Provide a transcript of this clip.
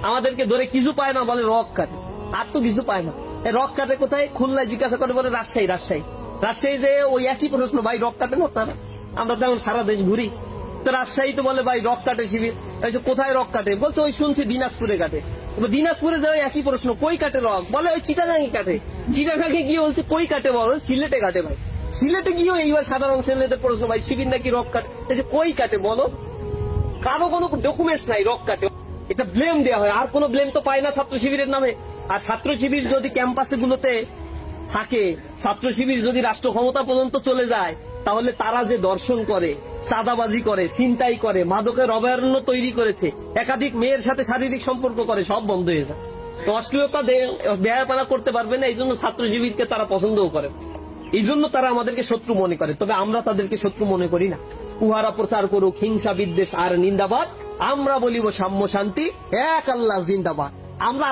আমাদেরকে ধরে কিছু পায় না, বলে রক কাটে। আর তো কিছু পায় না। রক কাটে কোথায়? খুলনায় জিজ্ঞাসা করে, বলে রাজশাহী। রাজশাহী যে ওই একই প্রশ্ন, ভাই রক কাটেন আপনারা? আমরা তো এখন সারা দেশ ঘুরি। তো রাজশাহী তো বলে ভাই রক কাটে শিবির। কোথায় রক কাটে? বলছে ওই শুনছি দিনাজপুরে কাটে। দিনাজপুরে যায় একই প্রশ্ন, কই কাটে রক? বলে ওই চিটাগাঙ্গে কাটে। চিটাগাঙ্গে গিয়ে বলছে কই কাটে? বল সিলেটে কাটে। ভাই সিলেটে গিয়েও এইবার সাধারণ ছেলেদের প্রশ্ন, ভাই শিবির নাকি রক কাটে? কই কাটে বলো? কারো কোনো ডকুমেন্টস নাই রক কাটে। এটা ব্লেম দেওয়া হয়, আর কোনো ব্লেম তো পায় না ছাত্র শিবিরের নামে। আর ছাত্র শিবির যদি ক্যাম্পাসে গুলোতে থাকে, ছাত্র শিবির যদি রাষ্ট্র ক্ষমতা পর্যন্ত চলে যায়, তাহলে তারা যে দর্শন করে, চাঁদাবাজি করে, ছিনতাই করে, মাদকের অভয়ারণ্য তৈরি করেছে, একাধিক মেয়ের সাথে শারীরিক সম্পর্ক করে, সব বন্ধ হয়ে যায়। তো অশ্লীলতা বেহায়াপনা করতে পারবে না, এই জন্য ছাত্র শিবিরকে তারা পছন্দও করে, এই জন্য তারা আমাদেরকে শত্রু মনে করে। তবে আমরা তাদেরকে শত্রু মনে করি না। উহারা প্রচার করুক হিংসা বিদ্বেষ আর নিন্দাবাদ, আমরা বলিব সাম্য শান্তি, এক আল্লাহ জিন্দাবাদ। আমরা